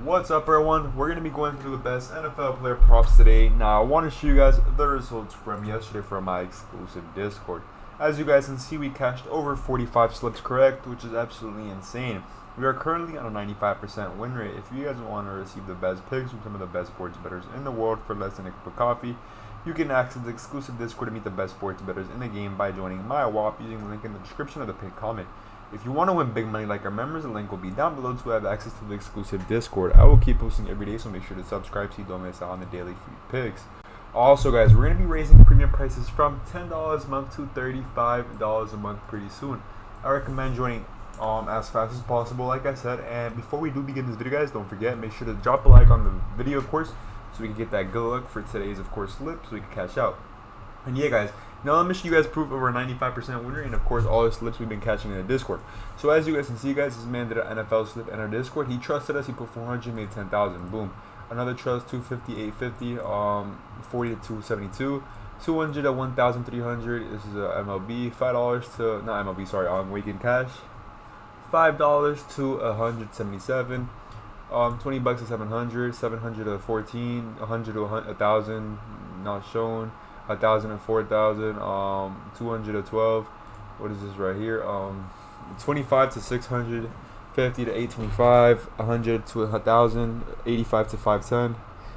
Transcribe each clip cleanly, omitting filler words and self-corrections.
What's up, everyone? We're going to be going through the best NFL player props today. Now, I want to show you guys the results from yesterday from my exclusive Discord. As you guys can see, we cashed over 45 slips correct, which is absolutely insane. We are currently on a 95% win rate. If you guys want to receive the best picks from some of the best sports bettors in the world for less than a cup of coffee, you can access the exclusive Discord to meet the best sports bettors in the game by joining my WAP using the link in the description of the pinned comment. If you want to win big money like our members, the link will be down below to have access to the exclusive Discord. I will keep posting every day, so make sure to subscribe so you don't miss out on the daily free picks. Also, guys, we're going to be raising premium prices from $10 a month to $35 a month pretty soon. I recommend joining as fast as possible, like I said. And before we do begin this video, guys, don't forget, make sure to drop a like on the video, of course, so we can get that good luck for today's, of course, slip, so we can cash out. And yeah, guys, now let me show you guys proof over 95% win rate, and of course all the slips we've been catching in the Discord. So as you guys can see, guys, this man did an NFL slip in our Discord. He trusted us. He put 400, made 10,000. Boom. Another trust, 250, 850, 40 to 272, 200 at 1,300. This is a MLB. $5 to not MLB, sorry, weekend cash. $5 to 177. $20 to 700, 700 to 14, 100 to 1,000, not shown. 1,000 and 4,000, 200 to 12. What is this right here? 25 to 600, 50 to 825, 100 to 1,000, 85 to 510.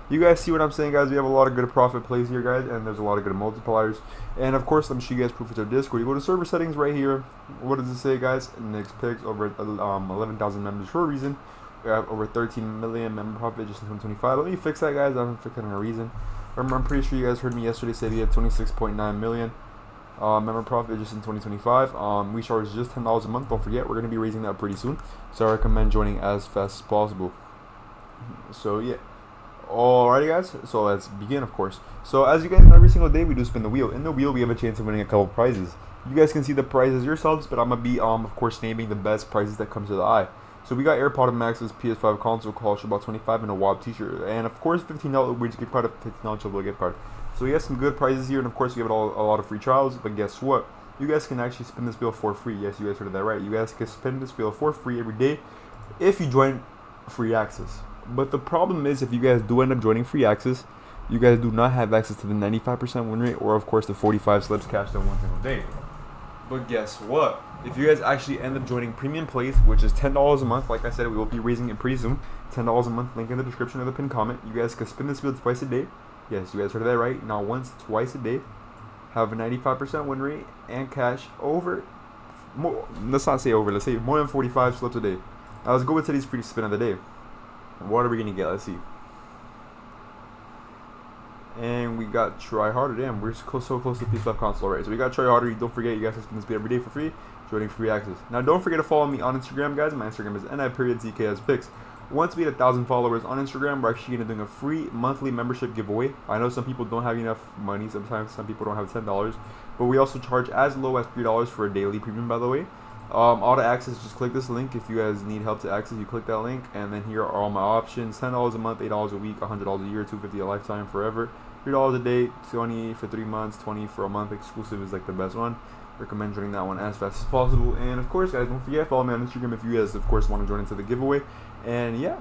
You guys see what I'm saying, guys? We have a lot of good profit plays here, guys, and there's a lot of good multipliers. And of course, let me show you guys proof with our Discord. You go to server settings right here. What does it say, guys? Next picks over 11,000 members for a reason. We have over 13 million member profit just in 2025. Let me fix that, guys. I'm fixing a reason. I'm pretty sure you guys heard me yesterday say we had 26.9 million member profit just in 2025. We charge just $10 a month. Don't forget, we're going to be raising that pretty soon, so I recommend joining as fast as possible. So yeah, alrighty, guys, so let's begin, of course. So as you guys know, every single day we do spin the wheel. In the wheel we have a chance of winning a couple prizes. You guys can see the prizes yourselves, but I'm gonna be of course naming the best prizes that come to the eye. So we got AirPod Max's PS5 console, culture about 25, and a WAP t-shirt, and of course $15 Uber Eats gift card, a $15 Chipotle gift card. So we have some good prizes here, and of course we have a lot of free trials. But guess what? You guys can actually spin this wheel for free. Yes, you guys heard that right. You guys can spin this wheel for free every day if you join free access. But the problem is, if you guys do end up joining free access, you guys do not have access to the 95% win rate, or of course the 45 slips cashed in one single day. But guess what? If you guys actually end up joining premium plays, which is $10 a month, like I said, we will be raising it pretty soon. $10 a month, link in the description of the pinned comment. You guys can spin this wheel twice a day. Yes, you guys heard that right. Not once, twice a day. Have a 95% win rate and cash over. Let's not say over. Let's say more than 45 slips a day. Now let's go with today's free spin of the day. What are we gonna get? Let's see. And we got Try Harder. Damn, we're so close to PS5 console, right? So we got Try Harder. Don't forget, you guys can spin this every day for free, joining free access. Now, don't forget to follow me on Instagram, guys. My Instagram is NI_ZKSPicks. Once we hit 1,000 followers on Instagram, we're actually going to do a free monthly membership giveaway. I know some people don't have enough money. Sometimes some people don't have $10. But we also charge as low as $3 for a daily premium, by the way. All to access, just click this link. If you guys need help to access, you click that link, and then here are all my options: $10 a month, $8 a week, $100 a year, $250 a lifetime, forever, $3 a day, $20 for 3 months, $20 for a month. Exclusive is like the best one. Recommend joining that one as fast as possible. And of course, guys, don't forget, follow me on Instagram if you guys of course want to join into the giveaway. And yeah,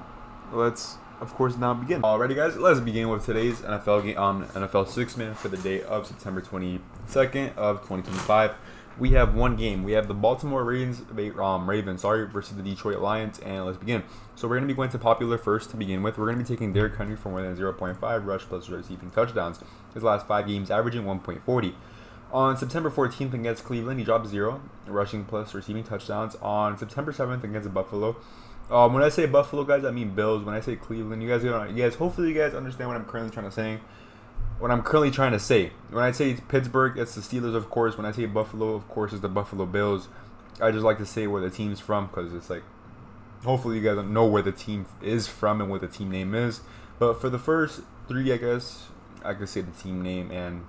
let's of course now begin. Alrighty, guys, let's begin with today's NFL game, NFL six-man for the day of September 22nd of 2025. We have one game. We have the Baltimore Ravens versus the Detroit Lions, and let's begin. So we're going to be going to popular first to begin with. We're going to be taking Derrick Henry for more than 0.5 rush plus receiving touchdowns. His last 5 games averaging 1.40. On September 14th against Cleveland, he dropped 0 rushing plus receiving touchdowns. On September 7th against Buffalo. When I say Buffalo, guys, I mean Bills. When I say Cleveland, hopefully you guys understand what I'm currently trying to say. When I say Pittsburgh, it's the Steelers, of course. When I say Buffalo, of course, it's the Buffalo Bills. I just like to say where the team's from, because it's like, hopefully you guys know where the team is from and what the team name is. But for the first 3, I guess, I could say the team name, and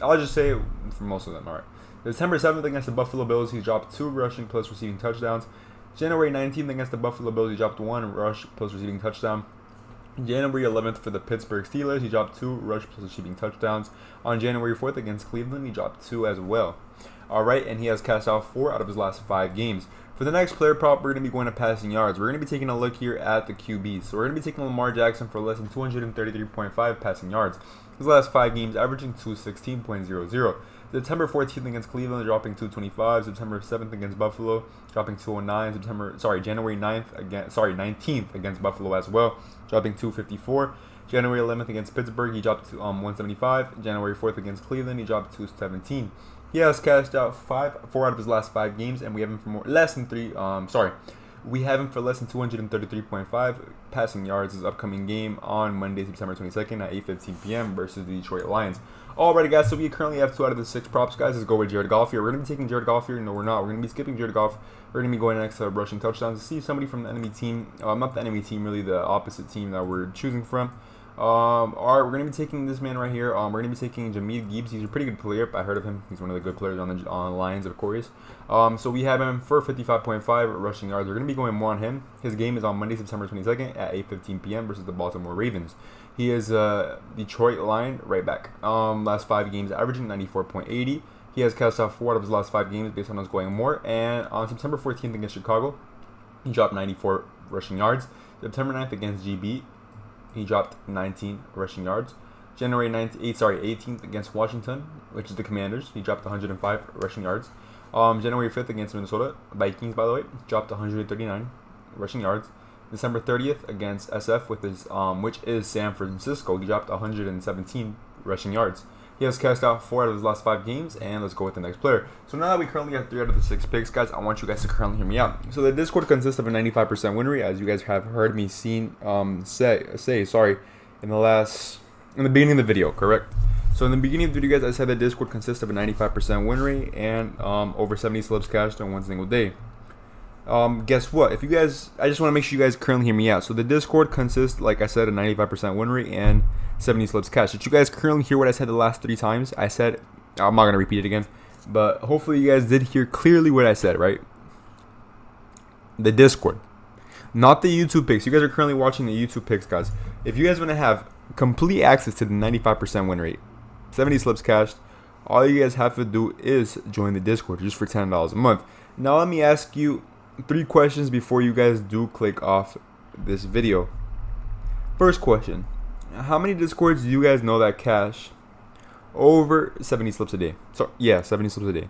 I'll just say it for most of them. Alright. December 7th against the Buffalo Bills, he dropped 2 rushing plus receiving touchdowns. January 19th against the Buffalo Bills, he dropped 1 rush plus receiving touchdown. January 11th for the Pittsburgh Steelers, he dropped 2 rush plus receiving touchdowns. On January 4th against Cleveland, he dropped 2 as well. Alright, and he has cashed out 4 out of his last 5 games. For the next player prop, we're going to be going to passing yards. We're going to be taking a look here at the QBs. So we're going to be taking Lamar Jackson for less than 233.5 passing yards. His last 5 games averaging 216.00. September 14th against Cleveland, dropping 225. September 7th against Buffalo, dropping 209. January 19th against Buffalo as well, dropping 254. January 11th against Pittsburgh, he dropped to 175. January 4th against Cleveland, he dropped to 217. He has cashed out 4 out of his last 5 games, and we have him for we have him for less than 233.5 passing yards his upcoming game on Monday, September 22nd at 8:15 p.m. versus the Detroit Lions. Alrighty, guys, so we currently have 2 out of the 6 props, guys. Let's go with Jared Goff here. We're going to be taking Jared Goff here. No, we're not. We're going to be skipping Jared Goff. We're going to be going next to rushing touchdowns to see somebody from the enemy team. Not the enemy team, really the opposite team that we're choosing from. Alright, we're going to be taking this man right here. We're going to be taking Jameer Gibbs. He's a pretty good player. I heard of him. He's one of the good players on Lions, of course. So we have him for 55.5 rushing yards. We're going to be going more on him. His game is on Monday, September 22nd at 8:15 p.m. versus the Baltimore Ravens. He is a Detroit Lion right back. Last 5 games averaging 94.80. He has cast out 4 out of his last 5 games based on us going more. And on September 14th against Chicago, he dropped 94 rushing yards. September 9th against GB, he dropped 19 rushing yards. January 18th against Washington, which is the Commanders, he dropped 105 rushing yards. January 5th against Minnesota Vikings, by the way, dropped 139 rushing yards. December 30th against SF, which is San Francisco, he dropped 117 rushing yards. He has cashed out 4 out of his last 5 games, and let's go with the next player. So now that we currently have 3 out of the 6 picks, guys, I want you guys to currently hear me out. So the Discord consists of a 95% win rate, as you guys have heard me say, in the beginning of the video, correct? So in the beginning of the video, guys, I said that Discord consists of a 95% win rate and over 70 slips cashed on one single day. Guess what? If you guys, I just want to make sure you guys currently hear me out. So the Discord consists, like I said, a 95% win rate and 70 slips cash. Did you guys currently hear what I said the last 3 times? I said, I'm not going to repeat it again, but hopefully you guys did hear clearly what I said, right? The Discord, not the YouTube picks. You guys are currently watching the YouTube picks, guys. If you guys want to have complete access to the 95% win rate, 70 slips cashed, all you guys have to do is join the Discord just for $10 a month. Now let me ask you 3 questions before you guys do click off this video. First question: how many Discords do you guys know that cash over 70 slips a day? 70 slips a day.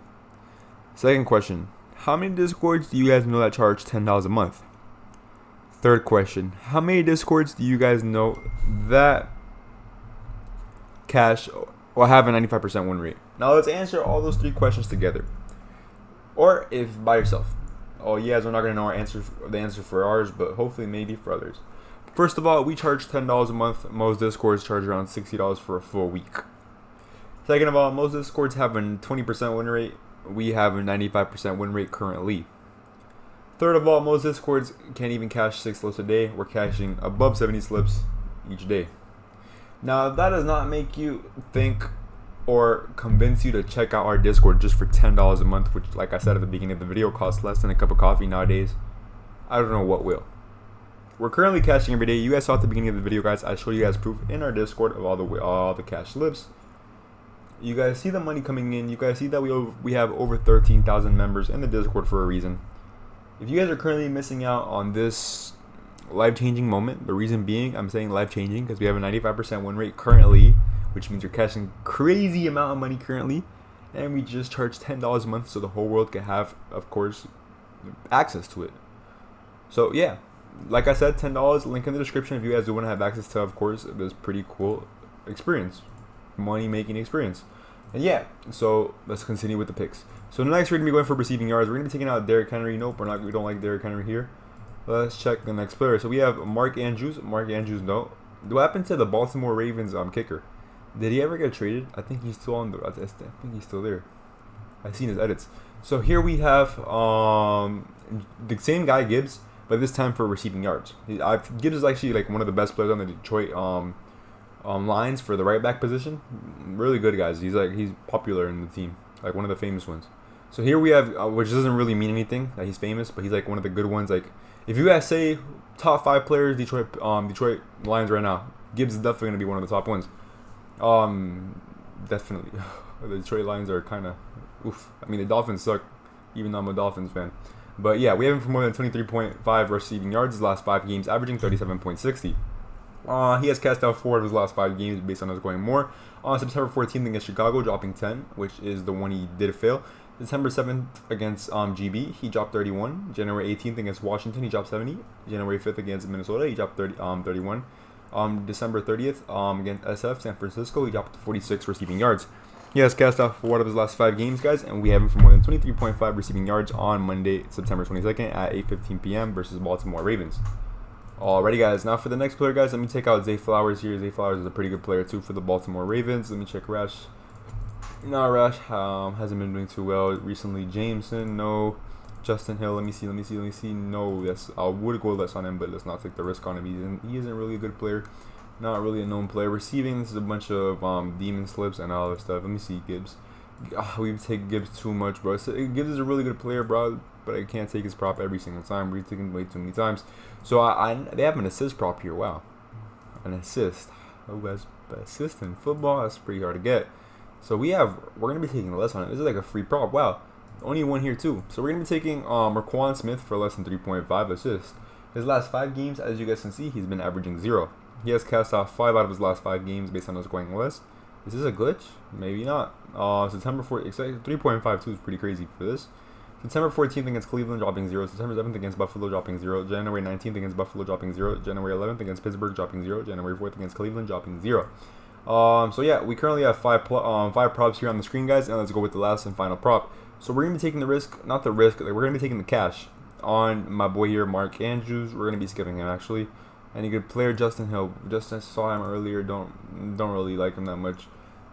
Second question: how many Discords do you guys know that charge $10 a month? Third question: how many Discords do you guys know that cash or have a 95% win rate? Now let's answer all those 3 questions together, or if by yourself. Oh yes, we're not gonna know the answer for ours, but hopefully maybe for others. First of all, we charge $10 a month. Most Discords charge around $60 for a full week. Second of all, most Discords have a 20% win rate. We have a 95% win rate currently. Third of all, most Discords can't even cash 6 slips a day. We're cashing above 70 slips each day. Now, that does not make you think or convince you to check out our Discord just for $10 a month, which, like I said at the beginning of the video, costs less than a cup of coffee nowadays. I don't know what will. We're currently cashing every day. You guys saw at the beginning of the video, guys, I showed you guys proof in our Discord of all the cash slips. You guys see the money coming in. You guys see that we have over 13,000 members in the Discord for a reason. If you guys are currently missing out on this life-changing moment, the reason being I'm saying life-changing because we have a 95% win rate currently, which means you're cashing crazy amount of money currently, and we just charge $10 a month so the whole world can have, of course, access to it. So yeah, like I said, $10, link in the description if you guys do want to have access to, of course, this pretty cool experience, money making experience. And yeah, so let's continue with the picks. So next we're gonna be going for receiving yards. We're gonna be taking out Derrick Henry. Nope, we don't like Derrick Henry here. Let's check the next player. So we have Mark Andrews. No. What happened to the Baltimore Ravens kicker? Did he ever get traded? I think he's still on I think he's still there. I've seen his edits. So here we have the same guy, Gibbs, but this time for receiving yards. Gibbs is actually like one of the best players on the Detroit Lions for the right back position. Really good, guys. He's popular in the team, like one of the famous ones. So here we have, which doesn't really mean anything that he's famous, but he's like one of the good ones. Like if you guys say top 5 players Detroit Lions right now, Gibbs is definitely gonna be one of the top ones. Definitely. The Detroit Lions are kind of oof. I mean, the Dolphins suck, even though I'm a Dolphins fan. But yeah, we have him for more than 23.5 receiving yards his last 5 games, averaging 37.60. He has cast out 4 of his last 5 games based on us going more. On September 14th against Chicago, dropping 10, which is the one he did fail. December 7th against GB, he dropped 31. January 18th against Washington, he dropped 70. January 5th against Minnesota, he dropped 31. December 30th against SF, San Francisco, he dropped 46 receiving yards. He has cast out 4 out of his last 5 games, guys, and we have him for more than 23.5 receiving yards on Monday, September 22nd at 8:15 p.m. versus Baltimore Ravens. Alrighty, guys, now for the next player, guys, let me take out Zay Flowers here. Zay Flowers is a pretty good player, too, for the Baltimore Ravens. Let me check Rash. No, Rash hasn't been doing too well recently. Jameson, no. Justin Hill, let me see. No, yes, I would go less on him, but let's not take the risk on him. He isn't really a good player. Not really a known player. Receiving, this is a bunch of demon slips and all that stuff. Let me see Gibbs. We take Gibbs too much, bro. Gibbs is a really good player, bro, but I can't take his prop every single time. We're taking way too many times. So they have an assist prop here. Wow, an assist. Oh, guys, assist in football, that's pretty hard to get. So we're gonna be taking less on it. This is like a free prop. Wow, only one here too. So we're gonna be taking Raquan Smith for less than 3.5 assists. His last 5 games, as you guys can see, he's been averaging 0. He has cast off 5 out of his last 5 games based on us going less. Is this a glitch? Maybe not. September 4th, 3.52 is pretty crazy for this. September 14th against Cleveland, dropping 0. September 7th against Buffalo, dropping 0. January 19th against Buffalo, dropping 0. January 11th against Pittsburgh, dropping 0. January 4th against Cleveland, dropping 0. So yeah, we currently have 5 props here on the screen, guys, and let's go with the last and final prop. So we're gonna be taking the risk, not the risk, we're gonna be taking the cash on my boy here, Mark Andrews. We're gonna be skipping him actually. Any good player, Justin Hill. Just I saw him earlier. Don't really like him that much.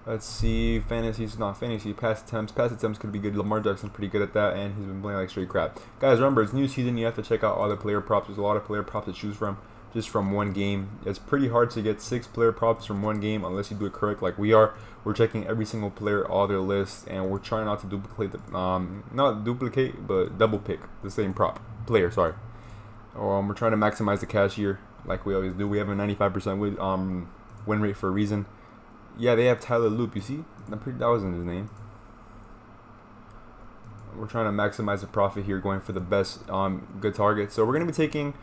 Let's see. Fantasy's not fantasy. Pass attempts. Pass attempts could be good. Lamar Jackson's pretty good at that, and he's been playing like straight crap. Guys, remember, it's new season. You have to check out all the player props. There's a lot of player props to choose from just from one game. It's pretty hard to get 6 player props from one game unless you do it correct like we are. We're checking every single player, all their lists, and we're trying not to duplicate not duplicate, but double pick the same player. Sorry. We're trying to maximize the cash here like we always do. We have a 95% win rate for a reason. Yeah, they have Tyler Loop, you see? That wasn't his name. We're trying to maximize the profit here, going for the best good targets. So we're going to be taking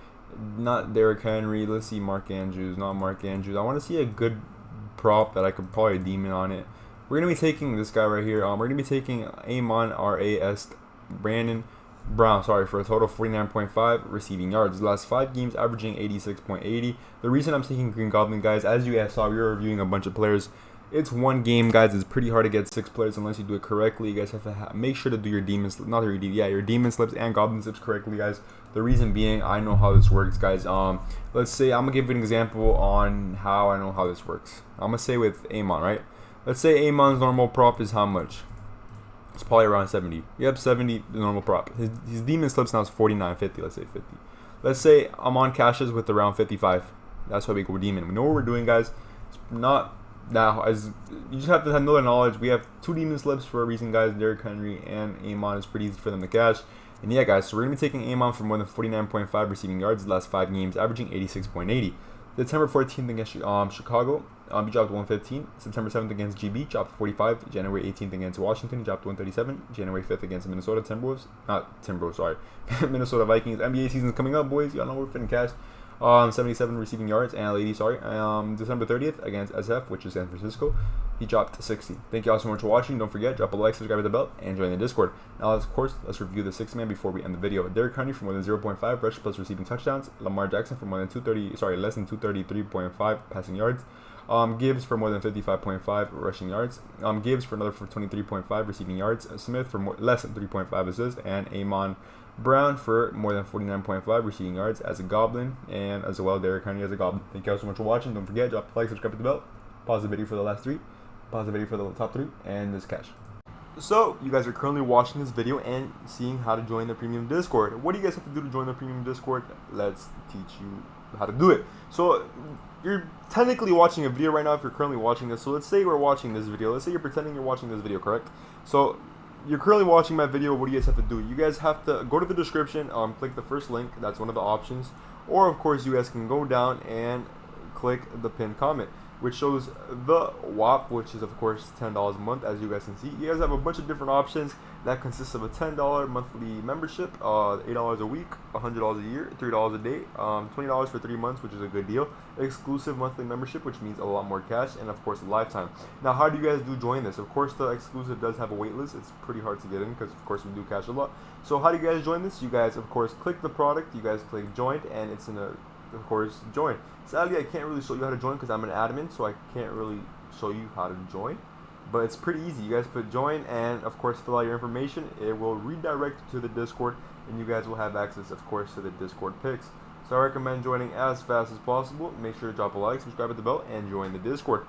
not Derrick Henry. Let's see Mark Andrews, not Mark Andrews. I want to see a good prop that I could probably demon on it. We're going to be taking this guy right here. We're going to be taking Amon R.A.S. Brandon Brown, for a total of 49.5 receiving yards. The last 5 games averaging 86.80. The reason I'm taking Green Goblin, guys, as you guys saw, we were reviewing a bunch of players. It's one game, guys. It's pretty hard to get 6 players unless you do it correctly. You guys have to make sure to do your demon slips, your demon slips and goblin slips correctly, guys. The reason being, I know how this works, guys. Let's say I'm gonna give you an example on how I know how this works. I'm gonna say with Amon, right? Let's say Amon's normal prop is how much? It's probably around 70. Yep, 70, the normal prop. His demon slips now is 49.50. Let's say 50. Let's say I'm on cashes with around 55. That's why we go demon. We know what we're doing, guys. It's not now, as you just have to know the knowledge. We have 2 demon slips for a reason, guys. Derrick Henry and Amon. Is pretty easy for them to cash. And yeah, guys, so we're gonna be taking Amon for more than 49.5 receiving yards the last 5 games, averaging 86.80. September 14th against Chicago, he dropped 115. September 7th against GB, dropped 45. January 18th against Washington, he dropped 137. January 5th against Minnesota Minnesota Vikings. NBA season's coming up, boys. Y'all know we're finna cash. 77 receiving yards and 80. December 30th against SF, which is San Francisco, he dropped 60. Thank you all so much for watching. Don't forget, drop a like, subscribe to the bell, and join the Discord. Now, of course, let's review the 6th man before we end the video. Derrick Henry for more than 0.5 rush plus receiving touchdowns. Lamar Jackson for more than less than 233.5 passing yards. Gibbs for more than 55.5 rushing yards. Gibbs for 23.5 receiving yards. Smith for less than 3.5 assists, and Amon Brown for more than 49.5 receiving yards as a goblin, and as well Derrick Henry as a goblin. Thank you all so much for watching. Don't forget, drop a like, subscribe to the bell, pause the video for the last 3, pause the video for the top 3, and this cash. So you guys are currently watching this video and seeing how to join the premium Discord. What do you guys have to do to join the premium Discord? Let's teach you how to do it. So you're technically watching a video right now if you're currently watching this. So let's say we're watching this video. Let's say you're pretending you're watching this video, correct? So you're currently watching my video. What do you guys have to do? You guys have to go to the description, click the first link. That's one of the options. Or of course you guys can go down and click the pinned comment. which shows the WAP, which is of course $10 a month. As you guys can see, you guys have a bunch of different options that consists of a $10 monthly membership, $8 a week, $100 a year, $3 a day, $20 for 3 months, which is a good deal. Exclusive monthly membership, which means a lot more cash, and of course a lifetime. Now, how do you guys do join this? Of course, the exclusive does have a wait list. It's pretty hard to get in because of course we do cash a lot. So how do you guys join this? You guys of course click the product, you guys click join, and it's in a of course join. Sadly, I can't really show you how to join because I'm an admin, so I can't really show you how to join, but it's pretty easy. You guys put join and of course fill out your information. It will redirect you to the Discord, and you guys will have access of course to the Discord picks. So I recommend joining as fast as possible. Make sure to drop a like, subscribe at the bell, and join the Discord.